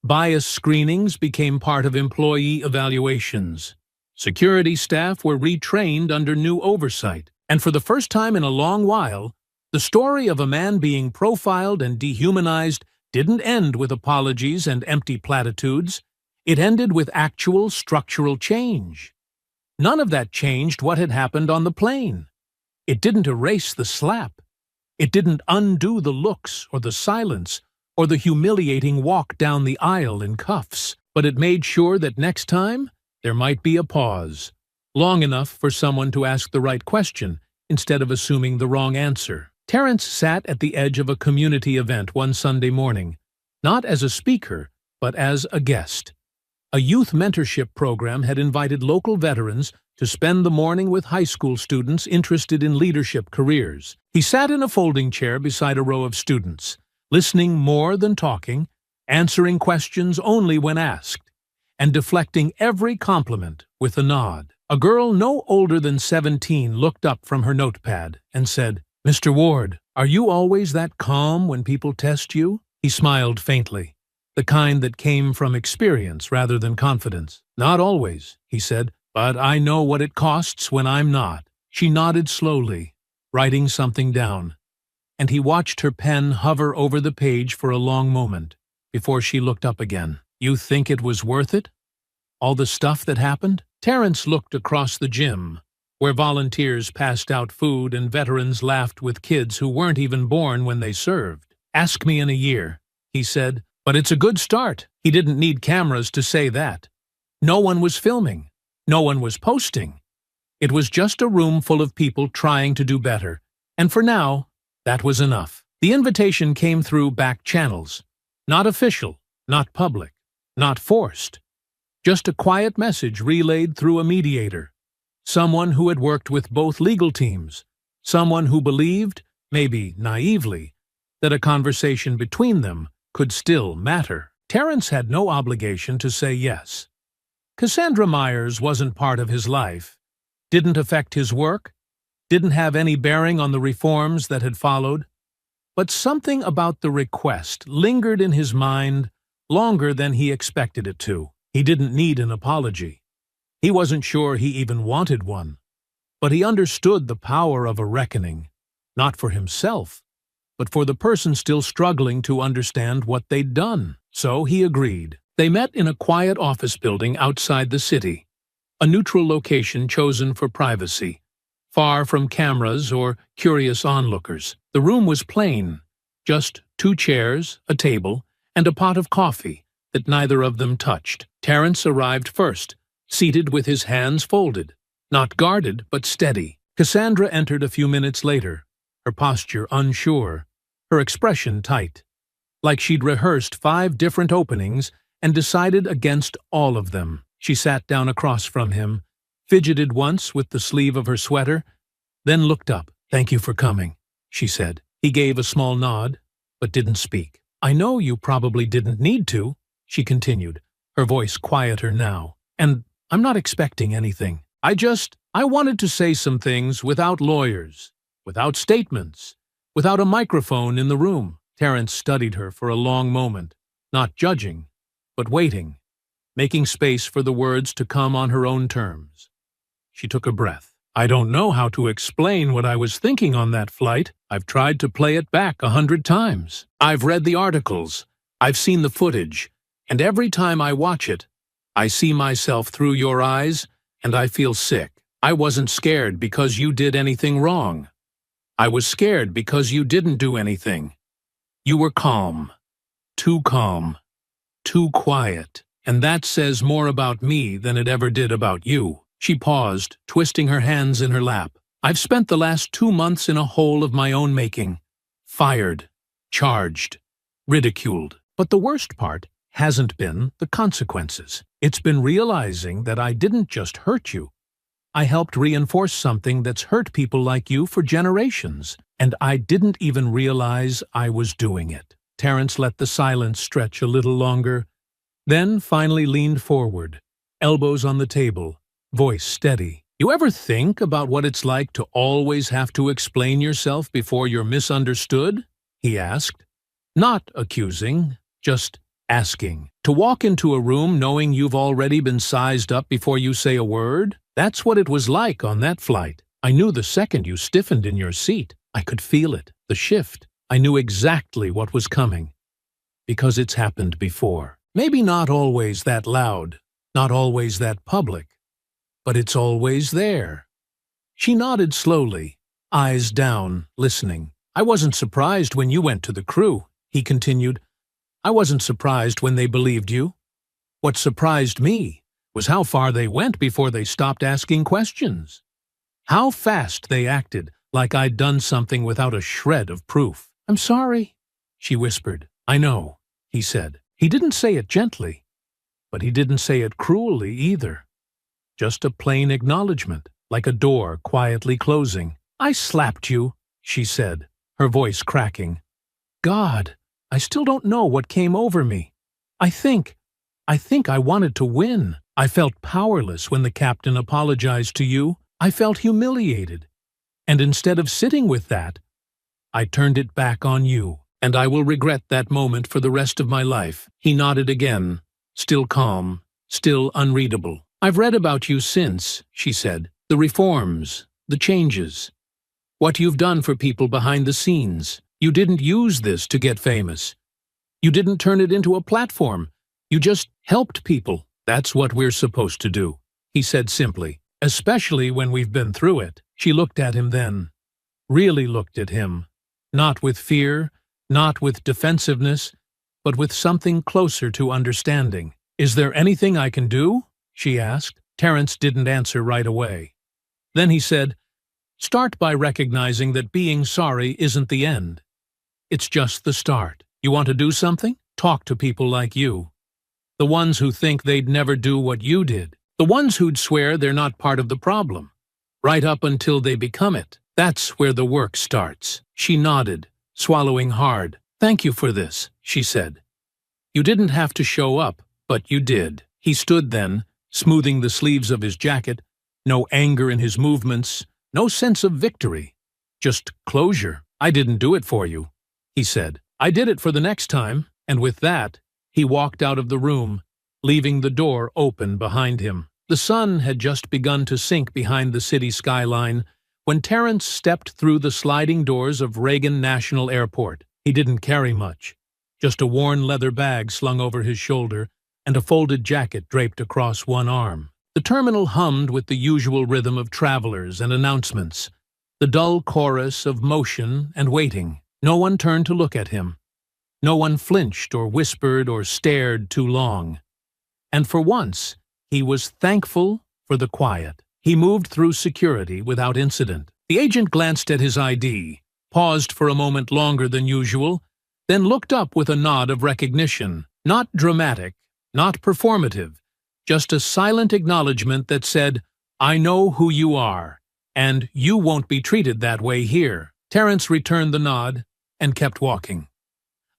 Bias screenings became part of employee evaluations. Security staff were retrained under new oversight. And for the first time in a long while, the story of a man being profiled and dehumanized didn't end with apologies and empty platitudes. It ended with actual structural change. None of that changed what had happened on the plane. It didn't erase the slap. It didn't undo the looks or the silence or the humiliating walk down the aisle in cuffs, but it made sure that next time there might be a pause, long enough for someone to ask the right question instead of assuming the wrong answer. Terrence sat at the edge of a community event one Sunday morning, not as a speaker, but as a guest. A youth mentorship program had invited local veterans to spend the morning with high school students interested in leadership careers. He sat in a folding chair beside a row of students, listening more than talking, answering questions only when asked, and deflecting every compliment with a nod. A girl no older than 17 looked up from her notepad and said, "Mr. Ward, are you always that calm when people test you?" He smiled faintly, the kind that came from experience rather than confidence. "Not always," he said, "but I know what it costs when I'm not." She nodded slowly, writing something down, and he watched her pen hover over the page for a long moment before she looked up again. "You think it was worth it? All the stuff that happened?" Terrence looked across the gym, where volunteers passed out food and veterans laughed with kids who weren't even born when they served. "Ask me in a year," he said, "but it's a good start." He didn't need cameras to say that. No one was filming. No one was posting. It was just a room full of people trying to do better, and for now, that was enough. The invitation came through back channels. Not official, not public, not forced. Just a quiet message relayed through a mediator. Someone who had worked with both legal teams. Someone who believed, maybe naively, that a conversation between them could still matter. Terrence had no obligation to say yes. Cassandra Myers wasn't part of his life, didn't affect his work, didn't have any bearing on the reforms that had followed. But something about the request lingered in his mind longer than he expected it to. He didn't need an apology. He wasn't sure he even wanted one. But he understood the power of a reckoning, not for himself, but for the person still struggling to understand what they'd done. So he agreed. They met in a quiet office building outside the city, a neutral location chosen for privacy, far from cameras or curious onlookers. The room was plain, just 2 chairs, a table, and a pot of coffee that neither of them touched. Terence arrived first, seated with his hands folded, not guarded but steady. Cassandra entered a few minutes later, her posture unsure, her expression tight, like she'd rehearsed 5 different openings and decided against all of them. She sat down across from him, fidgeted once with the sleeve of her sweater, then looked up. "Thank you for coming," she said. He gave a small nod, but didn't speak. "I know you probably didn't need to," she continued, her voice quieter now. "And I'm not expecting anything. I wanted to say some things without lawyers, without statements, without a microphone in the room." Terence studied her for a long moment, not judging, but waiting, making space for the words to come on her own terms. She took a breath. "I don't know how to explain what I was thinking on that flight. I've tried to play it back 100 times. I've read the articles, I've seen the footage, and every time I watch it, I see myself through your eyes, and I feel sick. I wasn't scared because you did anything wrong. I was scared because you didn't do anything. You were calm, too quiet, and that says more about me than it ever did about you." She paused, twisting her hands in her lap. "I've spent the last 2 months in a hole of my own making. Fired, charged, ridiculed. But the worst part hasn't been the consequences. It's been realizing that I didn't just hurt you. I helped reinforce something that's hurt people like you for generations, and I didn't even realize I was doing it." Terence let the silence stretch a little longer, then finally leaned forward, elbows on the table, voice steady. "You ever think about what it's like to always have to explain yourself before you're misunderstood?" he asked. Not accusing, just asking. To walk into a room knowing you've already been sized up before you say a word? That's what it was like on that flight. I knew the second you stiffened in your seat. I could feel it, the shift. I knew exactly what was coming. Because it's happened before. Maybe not always that loud, not always that public, but it's always there. She nodded slowly, eyes down, listening. "I wasn't surprised when you went to the crew," he continued. "I wasn't surprised when they believed you. What surprised me was how far they went before they stopped asking questions. How fast they acted, like I'd done something without a shred of proof." "I'm sorry," she whispered. "I know," he said. He didn't say it gently, but he didn't say it cruelly either. Just a plain acknowledgement, like a door quietly closing. "I slapped you," she said, her voice cracking. "God, I still don't know what came over me. I think I wanted to win. I felt powerless when the captain apologized to you. I felt humiliated. And instead of sitting with that, I turned it back on you. And I will regret that moment for the rest of my life." He nodded again, still calm, still unreadable. "I've read about you since," she said. "The reforms, the changes. What you've done for people behind the scenes. You didn't use this to get famous. You didn't turn it into a platform. You just helped people. That's what we're supposed to do," he said simply. "Especially when we've been through it." She looked at him then. Really looked at him. Not with fear, not with defensiveness, but with something closer to understanding. "Is there anything I can do?" she asked. Terence didn't answer right away. Then he said, "Start by recognizing that being sorry isn't the end. It's just the start. You want to do something? Talk to people like you. The ones who think they'd never do what you did. The ones who'd swear they're not part of the problem. Right up until they become it. That's where the work starts." She nodded, swallowing hard. "Thank you for this," she said. "You didn't have to show up, but you did." He stood then, smoothing the sleeves of his jacket, no anger in his movements, no sense of victory, just closure. "I didn't do it for you," he said. "I did it for the next time," and with that, he walked out of the room, leaving the door open behind him. The sun had just begun to sink behind the city skyline when Terence stepped through the sliding doors of Reagan National Airport. He didn't carry much, just a worn leather bag slung over his shoulder and a folded jacket draped across one arm. The terminal hummed with the usual rhythm of travelers and announcements, the dull chorus of motion and waiting. No one turned to look at him. No one flinched or whispered or stared too long. And for once, he was thankful for the quiet. He moved through security without incident. The agent glanced at his ID, paused for a moment longer than usual, then looked up with a nod of recognition. Not dramatic, not performative, just a silent acknowledgement that said, "I know who you are, and you won't be treated that way here." Terrence returned the nod and kept walking.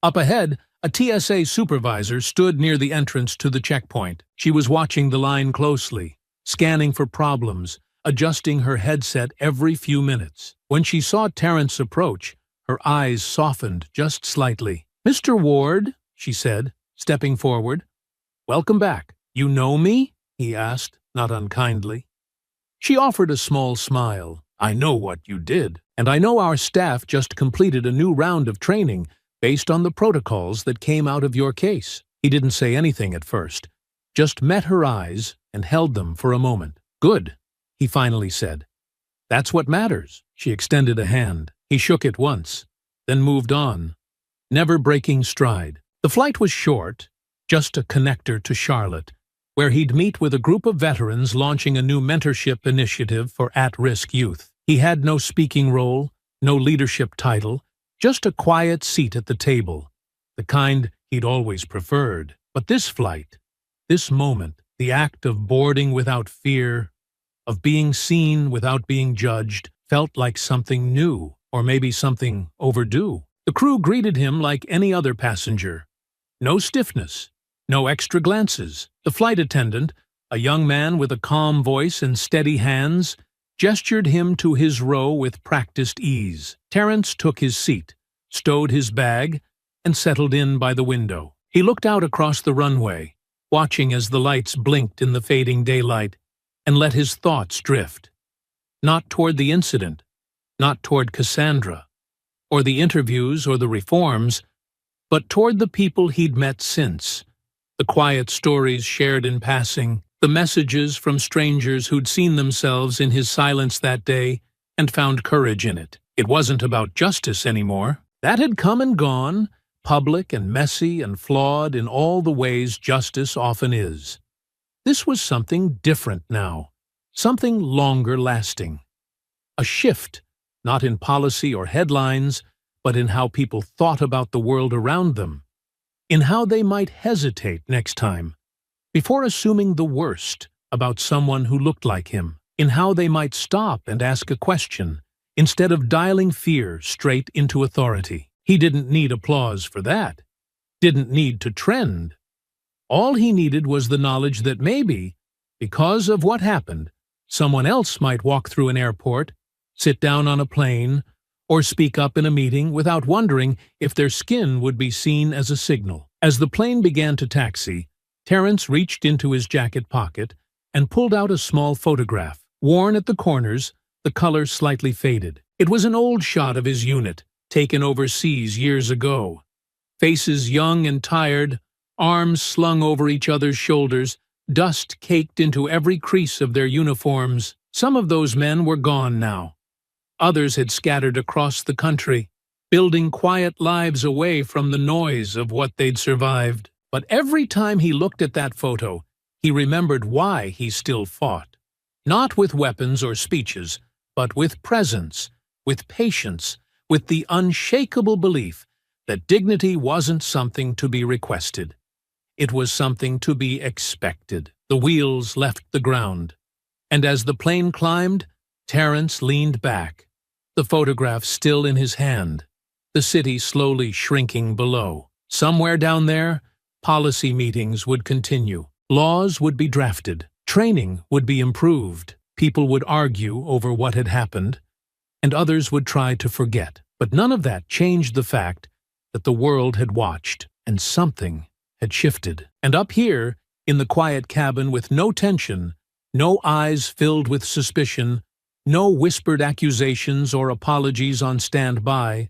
Up ahead, a TSA supervisor stood near the entrance to the checkpoint. She was watching the line closely, scanning for problems, adjusting her headset every few minutes. When she saw Terrence approach, her eyes softened just slightly. "Mr. Ward," she said, stepping forward. "Welcome back. You know me?" he asked, not unkindly. She offered a small smile. "I know what you did, and I know our staff just completed a new round of training based on the protocols that came out of your case." He didn't say anything at first, just met her eyes and held them for a moment. "Good," he finally said. "That's what matters." She extended a hand. He shook it once, then moved on, never breaking stride. The flight was short, just a connector to Charlotte, where he'd meet with a group of veterans launching a new mentorship initiative for at-risk youth. He had no speaking role, no leadership title, just a quiet seat at the table, the kind he'd always preferred. But this flight, this moment, the act of boarding without fear, of being seen without being judged, felt like something new, or maybe something overdue. The crew greeted him like any other passenger. No stiffness, no extra glances. The flight attendant, a young man with a calm voice and steady hands, gestured him to his row with practiced ease. Terrence took his seat, stowed his bag, and settled in by the window. He looked out across the runway, watching as the lights blinked in the fading daylight, and let his thoughts drift. Not toward the incident, not toward Cassandra, or the interviews or the reforms, but toward the people he'd met since, the quiet stories shared in passing, the messages from strangers who'd seen themselves in his silence that day and found courage in it. It wasn't about justice anymore. That had come and gone, public and messy and flawed in all the ways justice often is. This was something different now, something longer lasting. A shift, not in policy or headlines, but in how people thought about the world around them, in how they might hesitate next time, before assuming the worst about someone who looked like him, in how they might stop and ask a question, instead of dialing fear straight into authority. He didn't need applause for that, didn't need to trend. All he needed was the knowledge that maybe, because of what happened, someone else might walk through an airport, sit down on a plane, or speak up in a meeting without wondering if their skin would be seen as a signal. As the plane began to taxi, Terrence reached into his jacket pocket and pulled out a small photograph. Worn at the corners, the color slightly faded. It was an old shot of his unit, taken overseas years ago. Faces young and tired, arms slung over each other's shoulders, dust caked into every crease of their uniforms. Some of those men were gone now. Others had scattered across the country, building quiet lives away from the noise of what they'd survived. But every time he looked at that photo, he remembered why he still fought. Not with weapons or speeches, but with presence, with patience, with the unshakable belief that dignity wasn't something to be requested. It was something to be expected. The wheels left the ground, and as the plane climbed, Terrence leaned back, the photograph still in his hand, the city slowly shrinking below. Somewhere down there, policy meetings would continue. Laws would be drafted. Training would be improved. People would argue over what had happened, and others would try to forget. But none of that changed the fact that the world had watched, and something had shifted. And up here, in the quiet cabin with no tension, no eyes filled with suspicion, no whispered accusations or apologies on standby,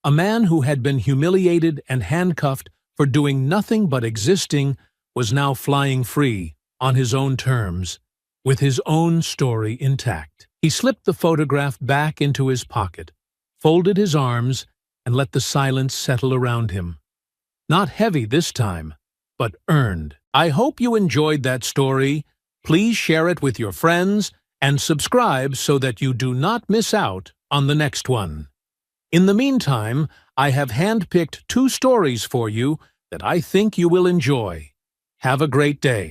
a man who had been humiliated and handcuffed for doing nothing but existing was now flying free, on his own terms, with his own story intact. He slipped the photograph back into his pocket, folded his arms, and let the silence settle around him. Not heavy this time, but earned. I hope you enjoyed that story. Please share it with your friends and subscribe so that you do not miss out on the next one. In the meantime, I have handpicked 2 stories for you that I think you will enjoy. Have a great day.